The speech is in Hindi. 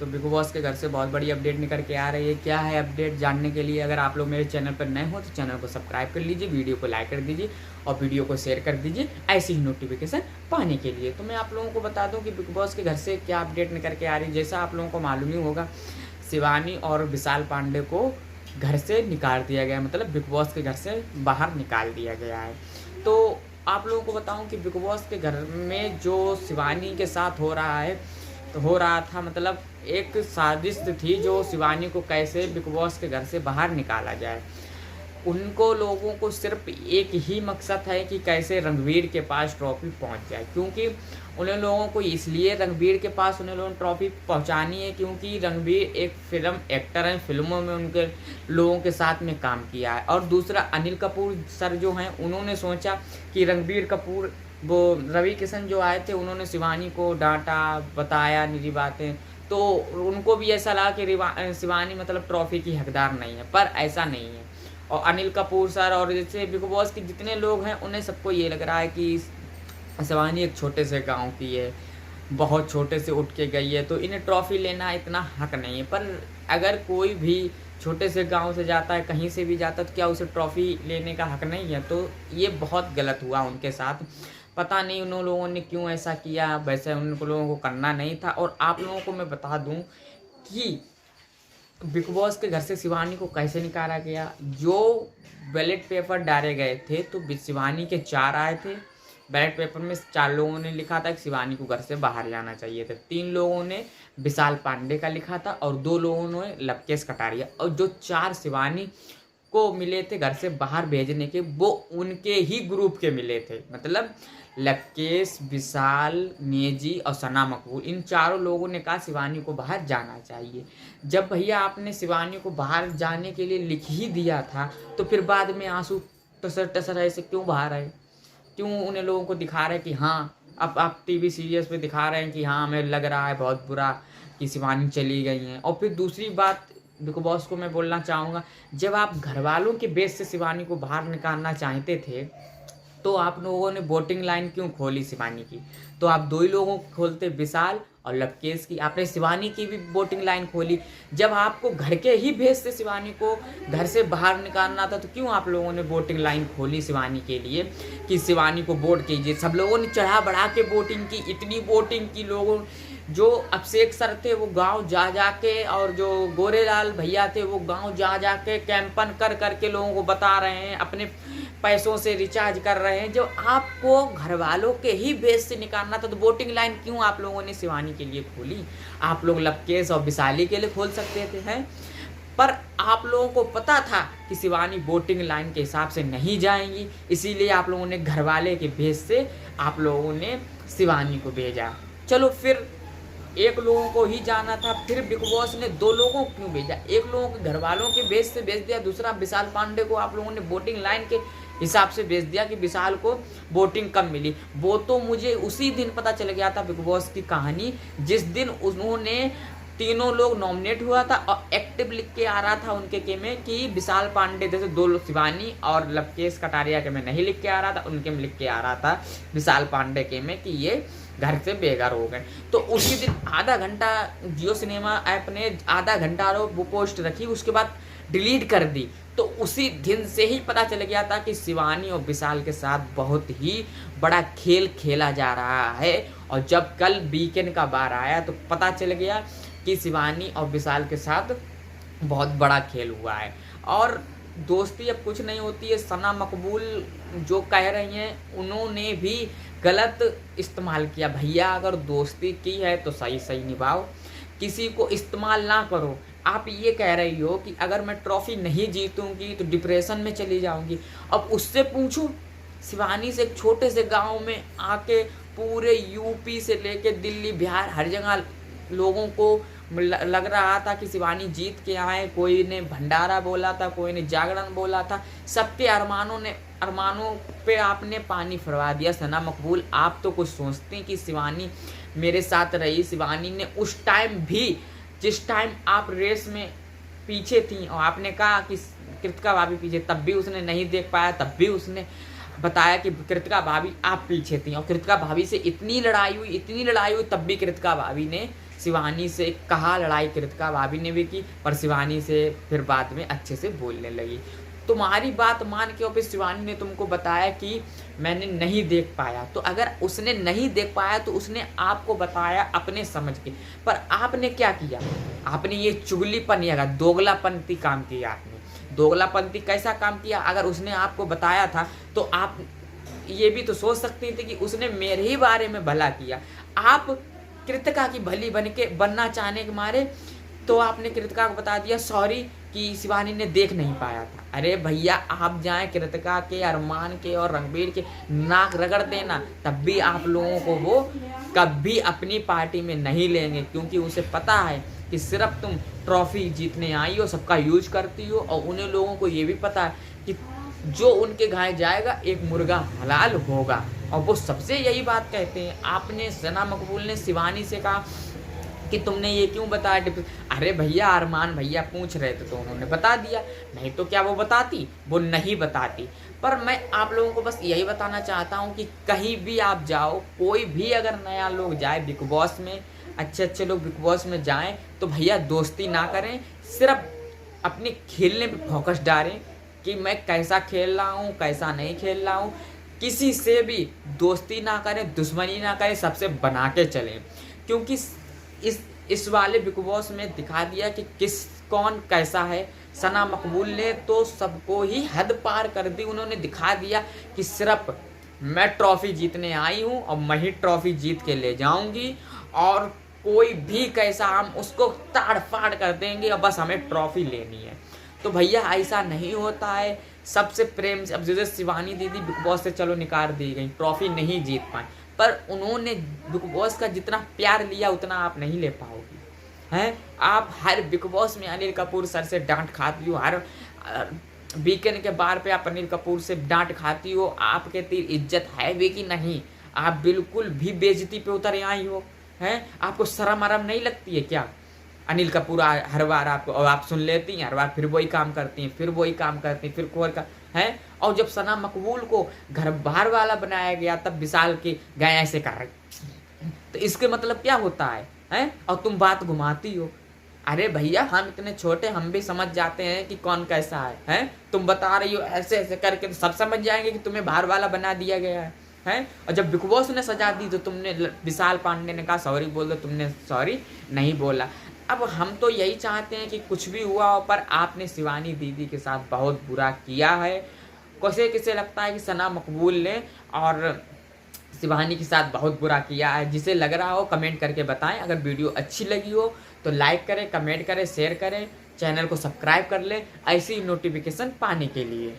तो बिग बॉस के घर से बहुत बड़ी अपडेट निकल के आ रही है। क्या है अपडेट जानने के लिए अगर आप लोग मेरे चैनल पर नए हो तो चैनल को सब्सक्राइब कर लीजिए, वीडियो को लाइक कर दीजिए और वीडियो को शेयर कर दीजिए ऐसी ही नोटिफिकेशन पाने के लिए। तो मैं आप लोगों को बता दूं कि बिग बॉस के घर से क्या अपडेट निकल के आ रही है। जैसा आप लोगों को मालूम ही होगा, शिवानी और विशाल पांडे को घर से निकाल दिया गया, मतलब बिग बॉस के घर से बाहर निकाल दिया गया है। तो आप लोगों को बताऊं कि बिग बॉस के घर में जो शिवानी के साथ हो रहा है, तो हो रहा था मतलब एक साजिश थी जो शिवानी को कैसे बिग बॉस के घर से बाहर निकाला जाए। उनको लोगों को सिर्फ एक ही मकसद है कि कैसे रणवीर के पास ट्रॉफी पहुंच जाए, क्योंकि उन्हें लोगों को इसलिए रणवीर के पास उन्हें लोगों ट्रॉफी पहुंचानी है क्योंकि रणवीर एक फिल्म एक्टर हैं, फिल्मों में उनके लोगों के साथ में काम किया है। और दूसरा अनिल कपूर सर जो हैं, उन्होंने सोचा कि रणबीर कपूर वो रवि किशन जो आए थे उन्होंने शिवानी को डांटा, बताया निरी बातें, तो उनको भी ऐसा लगा कि शिवानी मतलब ट्रॉफी की हकदार नहीं है, पर ऐसा नहीं है। और अनिल कपूर सर और जैसे बिग बॉस के जितने लोग हैं उन्हें सबको ये लग रहा है कि शिवानी एक छोटे से गांव की है, बहुत छोटे से उठ के गई है, तो इन्हें ट्रॉफी लेना इतना हक नहीं है। पर अगर कोई भी छोटे से गांव से जाता है, कहीं से भी जाता है, तो क्या उसे ट्रॉफी लेने का हक नहीं है? तो ये बहुत गलत हुआ उनके साथ। पता नहीं उन लोगों ने क्यों ऐसा किया, वैसे उन लोगों को करना नहीं था। और आप लोगों को मैं बता दूं कि बिग बॉस के घर से शिवानी को कैसे निकाला गया। जो बैलेट पेपर डाले गए थे तो शिवानी के 4 आए थे। बैलेट पेपर में 4 लोगों ने लिखा था कि शिवानी को घर से बाहर जाना चाहिए था। 3 लोगों ने विशाल पांडे का लिखा था और 2 लोगों ने लवकेश कटारिया। और जो 4 शिवानी को मिले थे घर से बाहर भेजने के, वो उनके ही ग्रुप के मिले थे। मतलब लवकेश, विशाल, नेजी और सना मकबूल, इन चारों लोगों ने कहा शिवानी को बाहर जाना चाहिए। जब भैया आपने शिवानी को बाहर जाने के लिए लिख ही दिया था तो फिर बाद में आंसू टसर टसर ऐसे क्यों बाहर आए? क्यों उन्हें लोगों को दिखा रहे हैं कि हाँ, अब आप टीवी सीरियल्स पे दिखा रहे हैं कि हाँ हमें लग रहा है बहुत बुरा कि शिवानी चली गई हैं। और फिर दूसरी बात बिग बॉस को मैं बोलना चाहूँगा, जब आप घर वालों के बेस से शिवानी को बाहर निकालना चाहते थे तो आप लोगों ने वोटिंग लाइन क्यों खोली शिवानी की? तो आप 2 ही लोगों को खोलते, विशाल और लवकेश की। आपने शिवानी की भी वोटिंग लाइन खोली। जब आपको घर के ही भेज से शिवानी को घर से बाहर निकालना था तो क्यों आप लोगों ने वोटिंग लाइन खोली शिवानी के लिए कि शिवानी को वोट कीजिए? सब लोगों ने चढ़ा बढ़ा के वोटिंग की, इतनी वोटिंग की लोगों। जो अभिषेक सर थे वो गांव जा जा के, और जो गोरेलाल भैया थे वो गांव जा जा के कैंपन कर करके लोगों को बता रहे हैं, अपने पैसों से रिचार्ज कर रहे हैं। जब आपको घर वालों के ही बेस से निकालना था तो वोटिंग लाइन क्यों आप लोगों ने शिवानी के लिए खोली? आप लोग लवकेश और विशाली के लिए खोल सकते थे हैं। पर आप लोगों को पता था कि शिवानी वोटिंग लाइन के हिसाब से नहीं जाएंगी, इसीलिए आप लोगों ने घर वाले के बेस से आप लोगों ने शिवानी को भेजा। चलो फिर एक लोगों को ही जाना था, फिर बिग बॉस ने 2 लोगों को क्यों भेजा? एक लोगों के घर वालों के बेस से भेज दिया, दूसरा विशाल पांडे को आप लोगों ने वोटिंग लाइन के हिसाब से भेज दिया कि विशाल को वोटिंग कम मिली। वो तो मुझे उसी दिन पता चल गया था बिग बॉस की कहानी, जिस दिन उन्होंने तीनों लोग नॉमिनेट हुआ था और एक्टिव लिख के आ रहा था उनके के में कि विशाल पांडे जैसे 2 लोग, शिवानी और लवकेश कटारिया के में नहीं लिख के आ रहा था, उनके में लिख के आ रहा था विशाल पांडे के में कि ये घर से बेघर हो गए। तो उसी दिन आधा घंटा जियो सिनेमा ऐप ने आधा घंटा वो पोस्ट रखी, उसके बाद डिलीट कर दी। तो उसी दिन से ही पता चल गया था कि शिवानी और विशाल के साथ बहुत ही बड़ा खेल खेला जा रहा है। और जब कल वीकेंड का बार आया तो पता चल गया कि शिवानी और विशाल के साथ बहुत बड़ा खेल हुआ है। और दोस्ती अब कुछ नहीं होती है। सना मकबूल जो कह रही हैं उन्होंने भी गलत इस्तेमाल किया। भैया अगर दोस्ती की है तो सही सही निभाओ, किसी को इस्तेमाल ना करो। आप ये कह रही हो कि अगर मैं ट्रॉफी नहीं जीतूंगी तो डिप्रेशन में चली जाऊंगी। अब उससे पूछो, शिवानी से एक छोटे से गांव में आके पूरे यूपी से लेके दिल्ली, बिहार, हर जगह लोगों को लग रहा था कि शिवानी जीत के आए। कोई ने भंडारा बोला था, कोई ने जागरण बोला था। सबके अरमानों पे आपने पानी फिरवा दिया। सना मकबूल, आप तो कुछ सोचते कि शिवानी मेरे साथ रही। शिवानी ने उस टाइम भी, जिस टाइम आप रेस में पीछे थी और आपने कहा कि कृतिका भाभी पीछे, तब भी उसने नहीं देख पाया, तब भी उसने बताया कि कृतिका भाभी आप पीछे थी। और कृतिका भाभी से इतनी लड़ाई हुई, तब भी कृतिका भाभी ने शिवानी से कहा लड़ाई कृतिका भाभी ने भी की, पर शिवानी से फिर बाद में अच्छे से बोलने लगी। तुम्हारी बात मान के और फिर शिवानी ने तुमको बताया कि मैंने नहीं देख पाया, तो अगर उसने नहीं देख पाया तो उसने आपको बताया अपने समझ के, पर आपने क्या किया? आपने ये चुगलीपन या दोगलापंती काम किया। आपने दोगलापंती कैसा काम किया? अगर उसने आपको बताया था तो आप ये भी तो सोच सकती थी कि उसने मेरे ही बारे में भला किया। आप कृतिका की भली बनना चाहने के मारे तो आपने कृतिका को बता दिया सॉरी कि शिवानी ने देख नहीं पाया था। अरे भैया, आप जाएं कृतिका के, अरमान के और रणबीर के नाक रगड़ देना, तब भी आप लोगों को वो कभी अपनी पार्टी में नहीं लेंगे, क्योंकि उसे पता है कि सिर्फ तुम ट्रॉफी जीतने आई हो, सबका यूज करती हो। और उन्हें लोगों को ये भी पता है कि जो उनके घर जाएगा एक मुर्गा हलाल होगा, और वो सबसे यही बात कहते हैं। आपने सना मकबूल ने शिवानी से कहा कि तुमने ये क्यों बताया? अरे भैया, अरमान भैया पूछ रहे थे तो उन्होंने बता दिया, नहीं तो क्या वो बताती? वो नहीं बताती। पर मैं आप लोगों को बस यही बताना चाहता हूँ कि कहीं भी आप जाओ, कोई भी अगर नया लोग जाए बिग बॉस में, अच्छे लोग बिग बॉस में जाएं, तो भैया दोस्ती ना करें, सिर्फ अपने खेलने पे फोकस डालें कि मैं कैसा खेल रहा हूँ, कैसा नहीं खेल रहा हूँ। किसी से भी दोस्ती ना करें, दुश्मनी ना करें, सबसे बना के चलें, क्योंकि इस वाले बिग बॉस में दिखा दिया कि कौन कैसा है। सना मकबूल ने तो सबको ही हद पार कर दी। उन्होंने दिखा दिया कि सिर्फ मैं ट्रॉफी जीतने आई हूँ और मैं ही ट्रॉफी जीत के ले जाऊंगी, और कोई भी कैसा हम उसको ताड़ फाड़ कर देंगे और बस हमें ट्रॉफी लेनी है। तो भैया ऐसा नहीं होता है। सबसे प्रेम से, अब जैसे शिवानी दीदी बिग बॉस से चलो निकाल दी गई, ट्रॉफी नहीं जीत पाए, पर उन्होंने बिग बॉस का जितना प्यार लिया उतना आप नहीं ले पाओगे हैं। आप हर बिग बॉस में अनिल कपूर सर से डांट खाती हो, हर वीकेंड के बार पे आप अनिल कपूर से डांट खाती हो। आपके तीर इज्जत है भी कि नहीं? आप बिल्कुल भी बेइज्जती पे उतर आई हो हैं। आपको शर्म आराम नहीं लगती है क्या? अनिल कपूर हर बार आप सुन लेती हैं, हर बार फिर वही काम करती हैं, फिर वही काम करती हैं, फिर कोर का है। और जब सना मकबूल को घर बाहर वाला बनाया गया तब विशाल के गए ऐसे कर रहे, तो इसके मतलब क्या होता है हैं? और तुम बात घुमाती हो। अरे भैया, हम इतने छोटे, हम भी समझ जाते हैं कि कौन कैसा है हैं? तुम बता रही हो ऐसे ऐसे करके, तो सब समझ जाएंगे कि तुम्हें बाहर वाला बना दिया गया है हैं? और जब बिग बॉस ने सजा दी तो तुमने, विशाल पांडे ने कहा सॉरी बोल दो, तुमने सॉरी नहीं बोला। अब हम तो यही चाहते हैं कि कुछ भी हुआ हो, पर आपने शिवानी दीदी के साथ बहुत बुरा किया है। किसे लगता है कि सना मकबूल ने और शिवानी के साथ बहुत बुरा किया है? जिसे लग रहा हो कमेंट करके बताएं। अगर वीडियो अच्छी लगी हो तो लाइक करें, कमेंट करें, शेयर करें, चैनल को सब्सक्राइब कर लें ऐसी नोटिफिकेशन पाने के लिए।